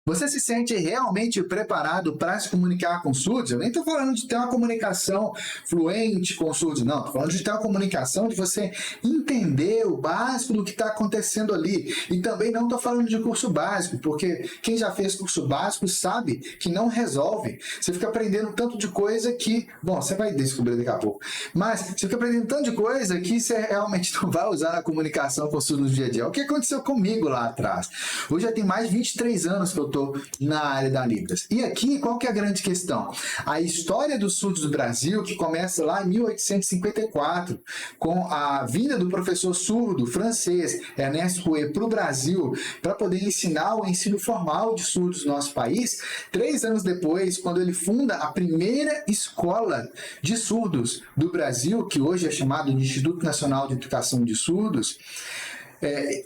Você se sente realmente preparado para se comunicar com surdos? Eu nem estou falando de ter uma comunicação fluente com surdos, não. Estou falando de ter uma comunicação, de você entender o básico do que está acontecendo ali. E também não estou falando de curso básico, porque quem já fez curso básico sabe que não resolve. Você fica aprendendo tanto de coisa que... Bom, você vai descobrir daqui a pouco. Mas você fica aprendendo tanto de coisa que você realmente não vai usar na comunicação com surdos no dia a dia. O que aconteceu comigo lá atrás? Hoje já tem mais de 23 anos que eu estou na área da Libras. E aqui, qual que é a grande questão? A história dos surdos do Brasil, que começa lá em 1854, com a vinda do professor surdo francês Ernest Rouet para o Brasil, para poder ensinar o ensino formal de surdos no nosso país. 3 anos depois, quando ele funda a primeira escola de surdos do Brasil, que hoje é chamado de Instituto Nacional de Educação de Surdos,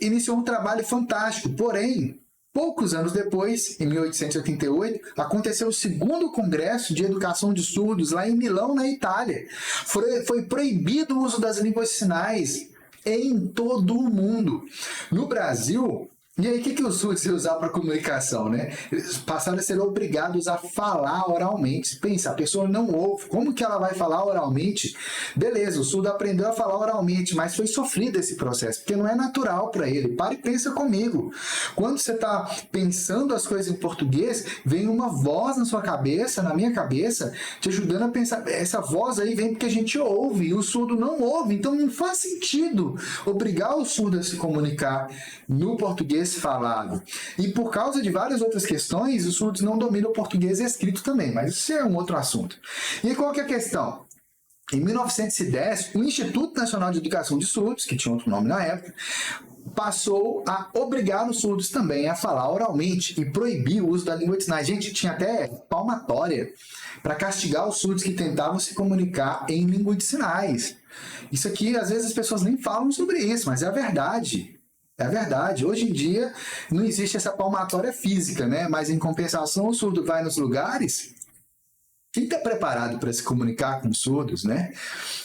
iniciou um trabalho fantástico. Porém, poucos anos depois, em 1888, aconteceu o segundo Congresso de Educação de Surdos lá em Milão, na Itália. Foi proibido o uso das línguas de sinais em todo o mundo. No Brasil... E aí, o que os surdos iam usar para comunicação, né? Eles passaram a ser obrigados a falar oralmente. Pensa, a pessoa não ouve. Como que ela vai falar oralmente? Beleza, o surdo aprendeu a falar oralmente, mas foi sofrido esse processo, porque não é natural para ele. Para e pensa comigo. Quando você está pensando as coisas em português, vem uma voz na sua cabeça, na minha cabeça, te ajudando a pensar. Essa voz aí vem porque a gente ouve, e o surdo não ouve. Então, não faz sentido obrigar o surdo a se comunicar no português falado. E por causa de várias outras questões, os surdos não dominam o português escrito também, mas isso é um outro assunto. E qual que é a questão? Em 1910, o Instituto Nacional de Educação de Surdos, que tinha outro nome na época, passou a obrigar os surdos também a falar oralmente e proibir o uso da língua de sinais. Gente, tinha até palmatória para castigar os surdos que tentavam se comunicar em língua de sinais. Isso aqui, às vezes, as pessoas nem falam sobre isso, mas é a verdade. É verdade. Hoje em dia não existe essa palmatória física, né? Mas em compensação o surdo vai nos lugares. Quem está preparado para se comunicar com surdos, né?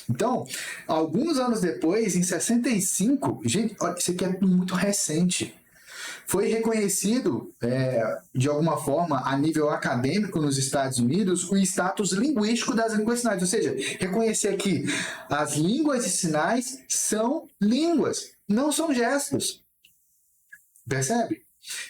Então, alguns anos depois, em 65, gente, olha, isso aqui é muito recente. Foi reconhecido, de alguma forma, a nível acadêmico nos Estados Unidos, o status linguístico das línguas de sinais. Ou seja, reconhecer que as línguas de sinais são línguas, não são gestos. Percebe?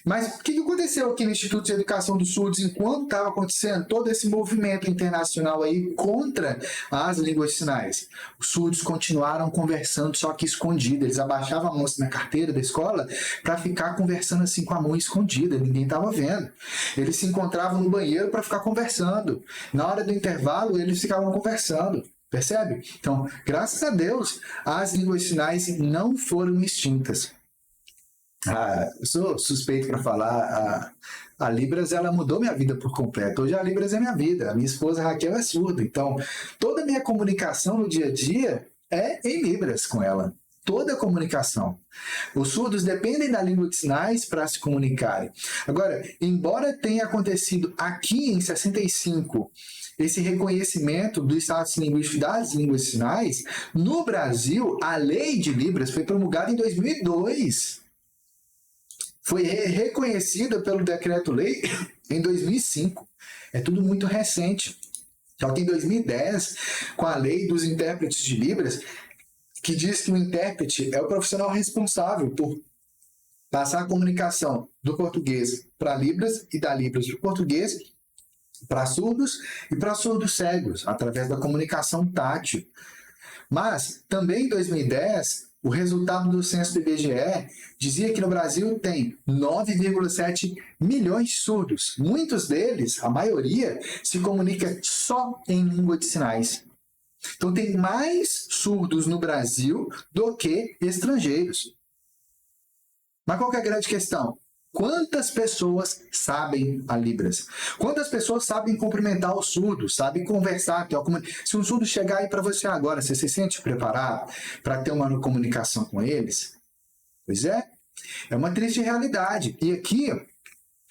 Mas o que aconteceu aqui no Instituto de Educação dos Surdos enquanto estava acontecendo todo esse movimento internacional aí contra as línguas de sinais? Os surdos continuaram conversando, só que escondido. Eles abaixavam a mão na carteira da escola para ficar conversando assim com a mão escondida, ninguém estava vendo. Eles se encontravam no banheiro para ficar conversando. Na hora do intervalo, eles ficavam conversando. Percebe? Então, graças a Deus, as línguas de sinais não foram extintas. Eu sou suspeito para falar, a Libras ela mudou minha vida por completo. Hoje a Libras é minha vida, a minha esposa Raquel é surda, então toda a minha comunicação no dia a dia é em Libras com ela. Toda a comunicação. Os surdos dependem da língua de sinais para se comunicarem. Agora, embora tenha acontecido aqui em 65 esse reconhecimento do status linguístico das línguas de sinais, no Brasil a lei de Libras foi promulgada em 2002. Foi reconhecida pelo Decreto-Lei em 2005. É tudo muito recente. Só que em 2010, com a lei dos intérpretes de Libras, que diz que o intérprete é o profissional responsável por passar a comunicação do português para Libras e da Libras para o português, para surdos e para surdos cegos, através da comunicação tátil. Mas, também em 2010, o resultado do censo do IBGE dizia que no Brasil tem 9,7 milhões de surdos. Muitos deles, a maioria, se comunica só em língua de sinais. Então tem mais surdos no Brasil do que estrangeiros. Mas qual que é a grande questão? Quantas pessoas sabem a Libras? Quantas pessoas sabem cumprimentar o surdo, sabem conversar? Se um surdo chegar aí para você agora, você se sente preparado para ter uma comunicação com eles? Pois é uma triste realidade. E aqui,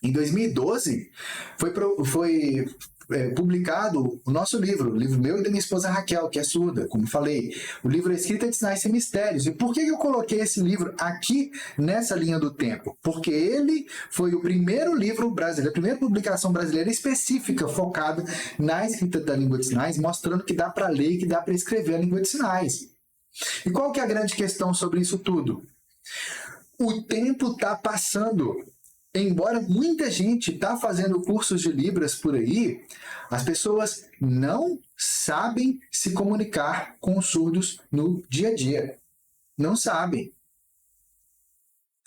em 2012, foi publicado o nosso livro, o livro meu e da minha esposa Raquel, que é surda, como falei. O livro é Escrita de Sinais Sem Mistérios. E por que eu coloquei esse livro aqui nessa linha do tempo? Porque ele foi o primeiro livro brasileiro, a primeira publicação brasileira específica focada na escrita da língua de sinais, mostrando que dá para ler e que dá para escrever a língua de sinais. E qual que é a grande questão sobre isso tudo? O tempo está passando. Embora muita gente está fazendo cursos de Libras por aí, as pessoas não sabem se comunicar com os surdos no dia a dia. Não sabem.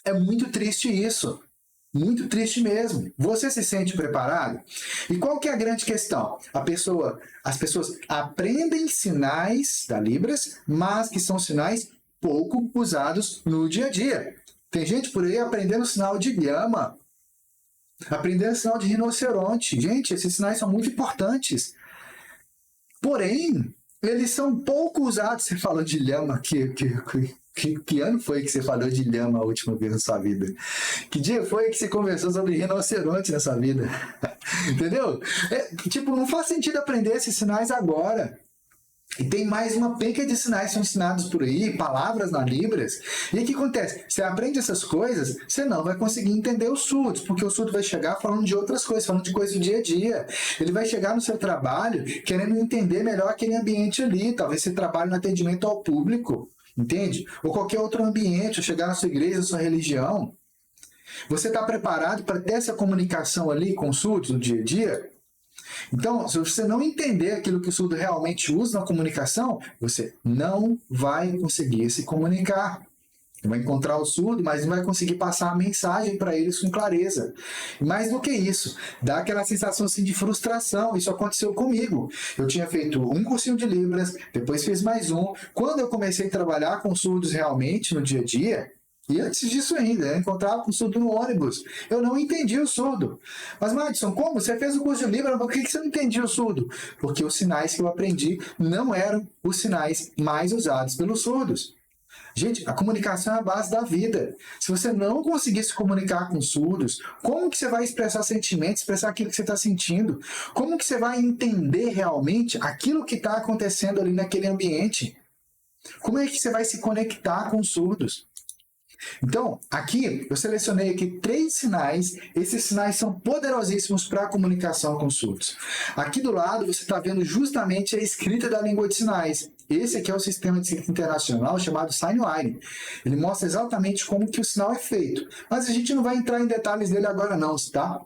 É muito triste isso. Muito triste mesmo. Você se sente preparado? E qual que é a grande questão? As pessoas aprendem sinais da Libras, mas que são sinais pouco usados no dia a dia. Tem gente por aí aprendendo sinal de lhama, aprendendo sinal de rinoceronte. Gente, esses sinais são muito importantes. Porém, eles são pouco usados. Você falou de lhama, que ano foi que você falou de lhama a última vez na sua vida? Que dia foi que você conversou sobre rinoceronte na sua vida? Entendeu? Não faz sentido aprender esses sinais agora. E tem mais uma penca de sinais que são ensinados por aí, palavras na Libras. E aí o que acontece? Você aprende essas coisas, você não vai conseguir entender os surdos, porque o surdo vai chegar falando de outras coisas, falando de coisas do dia a dia. Ele vai chegar no seu trabalho querendo entender melhor aquele ambiente ali. Talvez você trabalhe no atendimento ao público, entende? Ou qualquer outro ambiente, ou chegar na sua igreja, na sua religião. Você está preparado para ter essa comunicação ali com os surdos no dia a dia? Então, se você não entender aquilo que o surdo realmente usa na comunicação, você não vai conseguir se comunicar. Você vai encontrar o surdo, mas não vai conseguir passar a mensagem para eles com clareza. E mais do que isso, dá aquela sensação assim, de frustração. Isso aconteceu comigo. Eu tinha feito um cursinho de Libras, depois fiz mais um. Quando eu comecei a trabalhar com surdos realmente no dia a dia, e antes disso ainda, eu encontrava com o surdo no ônibus. Eu não entendi o surdo. Mas, Madison, como? Você fez o curso de Libras, por que você não entendia o surdo? Porque os sinais que eu aprendi não eram os sinais mais usados pelos surdos. Gente, a comunicação é a base da vida. Se você não conseguir se comunicar com surdos, como que você vai expressar sentimentos, expressar aquilo que você está sentindo? Como que você vai entender realmente aquilo que está acontecendo ali naquele ambiente? Como é que você vai se conectar com os surdos? Então, aqui, eu selecionei aqui 3 sinais. Esses sinais são poderosíssimos para a comunicação com surdos. Aqui do lado, você está vendo justamente a escrita da língua de sinais. Esse aqui é o sistema de escrita internacional chamado Signwriting. Ele mostra exatamente como que o sinal é feito. Mas a gente não vai entrar em detalhes dele agora não, tá?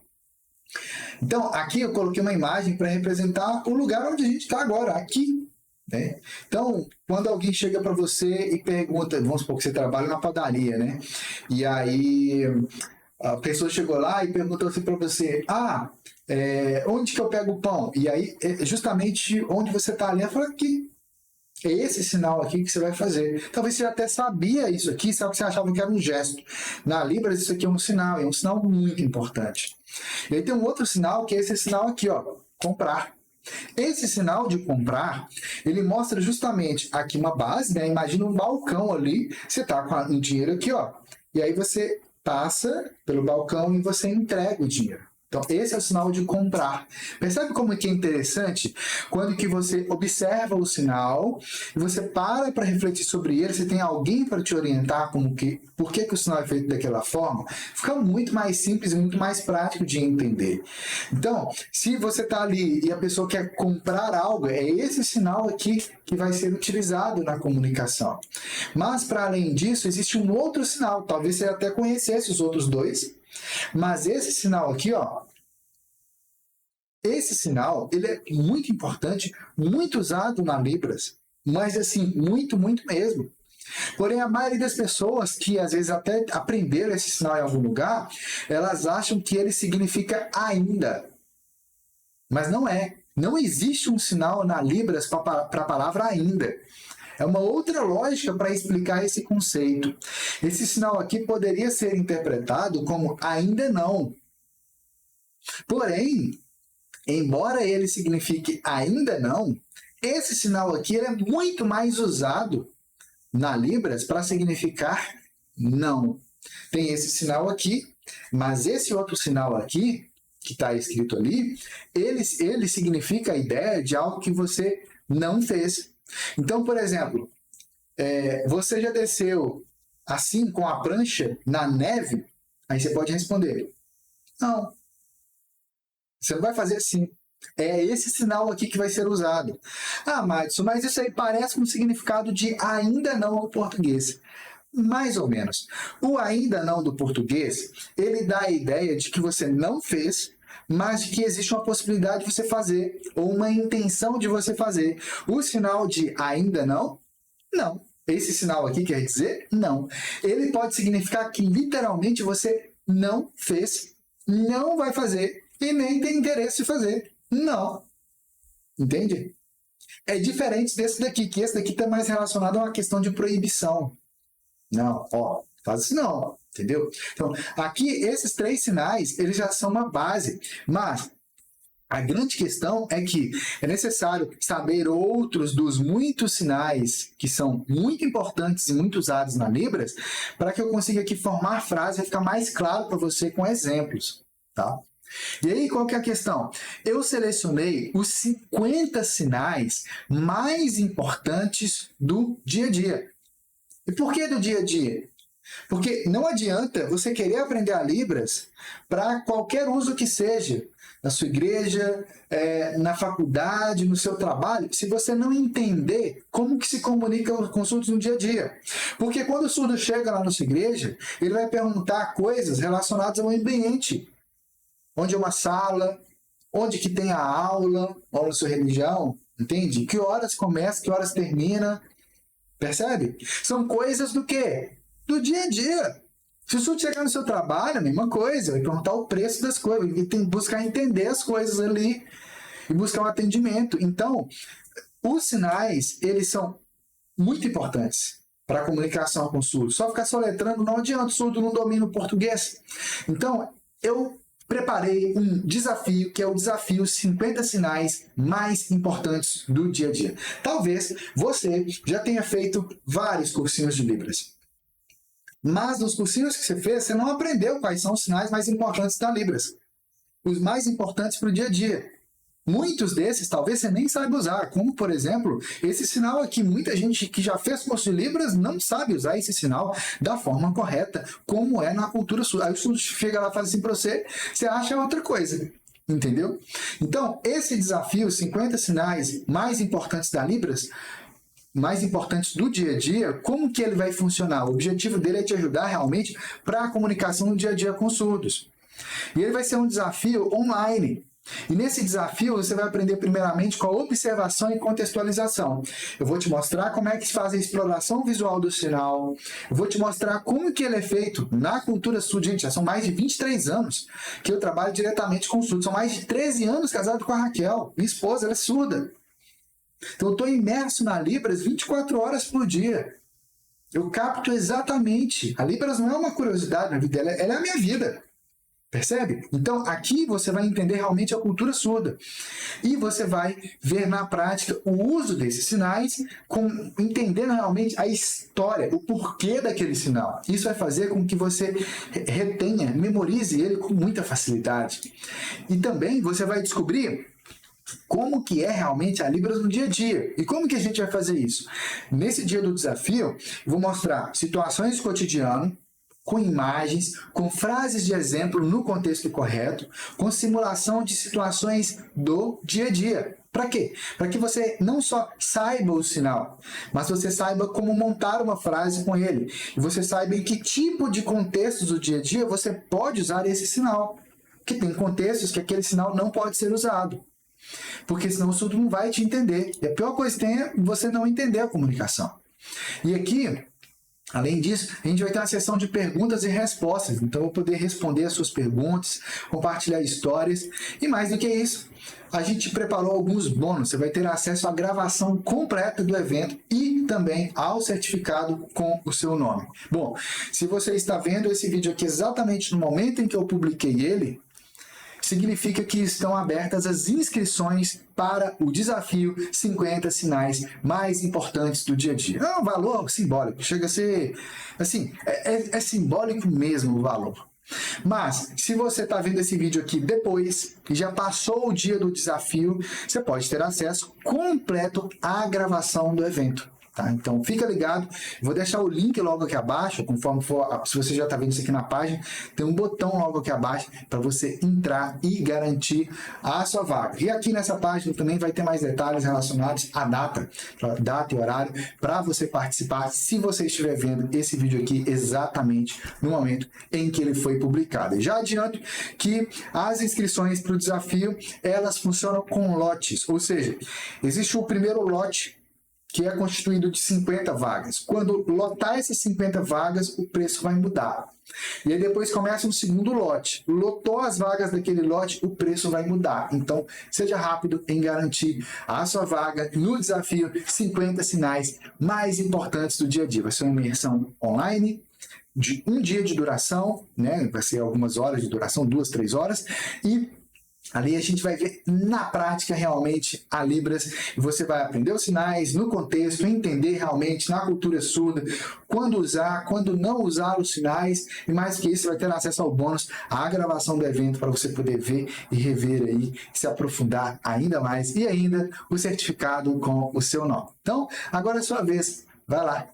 Então, aqui eu coloquei uma imagem para representar o lugar onde a gente está agora, aqui. Né? Então, quando alguém chega para você e pergunta, vamos supor que você trabalha na padaria, né? E aí a pessoa chegou lá e perguntou assim para você, onde que eu pego o pão? E aí, justamente onde você está ali, ela fala aqui. É esse sinal aqui que você vai fazer. Talvez você até sabia isso aqui, só que você achava que era um gesto. Na Libras, isso aqui é um sinal muito importante. E aí tem um outro sinal, que é esse sinal aqui, ó, comprar. Esse sinal de comprar, ele mostra justamente aqui uma base, né? Imagina um balcão ali, você tá com um dinheiro aqui, ó, e aí você passa pelo balcão e você entrega o dinheiro. Então, esse é o sinal de comprar. Percebe como que é interessante? Quando que você observa o sinal e você para refletir sobre ele, você tem alguém para te orientar por que o sinal é feito daquela forma, fica muito mais simples e muito mais prático de entender. Então, se você está ali e a pessoa quer comprar algo, é esse sinal aqui que vai ser utilizado na comunicação. Mas, para além disso, existe um outro sinal. Talvez você até conhecesse os outros 2. Mas esse sinal aqui, ó, esse sinal, ele é muito importante, muito usado na Libras, mas assim, muito, muito mesmo. Porém, a maioria das pessoas que às vezes até aprenderam esse sinal em algum lugar, elas acham que ele significa ainda. Mas não é. Não existe um sinal na Libras para a palavra ainda. É uma outra lógica para explicar esse conceito. Esse sinal aqui poderia ser interpretado como ainda não. Porém, embora ele signifique ainda não, esse sinal aqui ele é muito mais usado na Libras para significar não. Tem esse sinal aqui, mas esse outro sinal aqui, que está escrito ali, ele significa a ideia de algo que você não fez. Então, por exemplo, você já desceu assim com a prancha na neve? Aí você pode responder, não. Você não vai fazer assim. É esse sinal aqui que vai ser usado. Ah, Madison, mas isso aí parece com o significado de ainda não no português. Mais ou menos. O ainda não do português, ele dá a ideia de que você não fez, mas de que existe uma possibilidade de você fazer, ou uma intenção de você fazer. O sinal de ainda não, não. Esse sinal aqui quer dizer não. Ele pode significar que literalmente você não fez, não vai fazer e nem tem interesse em fazer. Não. Entende? É diferente desse daqui, que esse daqui está mais relacionado a uma questão de proibição. Não, ó, faz isso não, entendeu? Então, aqui, esses 3 sinais, eles já são uma base, mas a grande questão é que é necessário saber outros dos muitos sinais que são muito importantes e muito usados na Libras, para que eu consiga aqui formar a frase e ficar mais claro para você com exemplos, tá? E aí, qual que é a questão? Eu selecionei os 50 sinais mais importantes do dia a dia. E por que do dia a dia? Porque não adianta você querer aprender a Libras para qualquer uso que seja, na sua igreja, na faculdade, no seu trabalho, se você não entender como que se comunica com os surdos no dia a dia. Porque quando o surdo chega lá na sua igreja, ele vai perguntar coisas relacionadas ao ambiente. Onde é uma sala, onde que tem a aula, ou na sua religião, entende? Que horas começa, que horas termina, percebe? São coisas do quê? Do dia a dia. Se o surdo chegar no seu trabalho, a mesma coisa, vai perguntar o preço das coisas, e tem que buscar entender as coisas ali, e buscar um atendimento. Então, os sinais, eles são muito importantes para a comunicação com o surdo. Só ficar soletrando não adianta, o surdo não domina o português. Então, eu preparei um desafio, que é o desafio 50 sinais mais importantes do dia a dia. Talvez você já tenha feito vários cursinhos de Libras. Mas nos cursinhos que você fez, você não aprendeu quais são os sinais mais importantes da Libras. Os mais importantes para o dia a dia. Muitos desses talvez você nem saiba usar, como, por exemplo, esse sinal aqui. Muita gente que já fez curso de Libras não sabe usar esse sinal da forma correta, como é na cultura surda. Aí o surdo chega lá e fala assim para você, você acha outra coisa, entendeu? Então, esse desafio, 50 sinais mais importantes da Libras, mais importantes do dia a dia, como que ele vai funcionar? O objetivo dele é te ajudar realmente para a comunicação no dia a dia com os surdos. E ele vai ser um desafio online. E nesse desafio você vai aprender primeiramente com a observação e contextualização. Eu vou te mostrar como é que se faz a exploração visual do sinal. Eu vou te mostrar como que ele é feito na cultura surda. Gente, já são mais de 23 anos que eu trabalho diretamente com surdos. São mais de 13 anos casado com a Raquel. Minha esposa, ela é surda. Então eu estou imerso na Libras 24 horas por dia. Eu capto exatamente. A Libras não é uma curiosidade na vida dela, ela é a minha vida. Percebe? Então, aqui você vai entender realmente a cultura surda. E você vai ver na prática o uso desses sinais, entendendo realmente a história, o porquê daquele sinal. Isso vai fazer com que você retenha, memorize ele com muita facilidade. E também você vai descobrir como que é realmente a Libras no dia a dia. E como que a gente vai fazer isso? Nesse dia do desafio, eu vou mostrar situações do cotidiano, com imagens, com frases de exemplo no contexto correto, com simulação de situações do dia a dia. Para quê? Para que você não só saiba o sinal, mas você saiba como montar uma frase com ele. E você saiba em que tipo de contextos do dia a dia você pode usar esse sinal. Porque tem contextos que aquele sinal não pode ser usado. Porque senão o surdo não vai te entender. E a pior coisa que tem é você não entender a comunicação. E aqui, além disso, a gente vai ter uma sessão de perguntas e respostas. Então, eu vou poder responder as suas perguntas, compartilhar histórias. E mais do que isso, a gente preparou alguns bônus. Você vai ter acesso à gravação completa do evento e também ao certificado com o seu nome. Bom, se você está vendo esse vídeo aqui exatamente no momento em que eu publiquei ele, significa que estão abertas as inscrições para o desafio 50 sinais mais importantes do dia a dia. É um valor simbólico, chega a ser, assim, é simbólico mesmo o valor. Mas, se você está vendo esse vídeo aqui depois, e já passou o dia do desafio, você pode ter acesso completo à gravação do evento. Tá? Então, fica ligado. Vou deixar o link logo aqui abaixo, conforme for, se você já está vendo isso aqui na página, tem um botão logo aqui abaixo para você entrar e garantir a sua vaga. E aqui nessa página também vai ter mais detalhes relacionados à data e horário para você participar, se você estiver vendo esse vídeo aqui exatamente no momento em que ele foi publicado. E já adianto que as inscrições para o desafio, elas funcionam com lotes, ou seja, existe o primeiro lote, que é constituído de 50 vagas. Quando lotar essas 50 vagas, o preço vai mudar. E aí depois começa um segundo lote. Lotou as vagas daquele lote, o preço vai mudar. Então, seja rápido em garantir a sua vaga no desafio 50 sinais mais importantes do dia a dia. Vai ser uma imersão online, de um dia de duração, né? Vai ser algumas horas de duração, 2, 3 horas, e ali a gente vai ver na prática realmente a Libras, e você vai aprender os sinais no contexto, entender realmente na cultura surda, quando usar, quando não usar os sinais, e mais que isso, você vai ter acesso ao bônus, à gravação do evento para você poder ver e rever aí, se aprofundar ainda mais, e ainda o certificado com o seu nome. Então, agora é a sua vez, vai lá.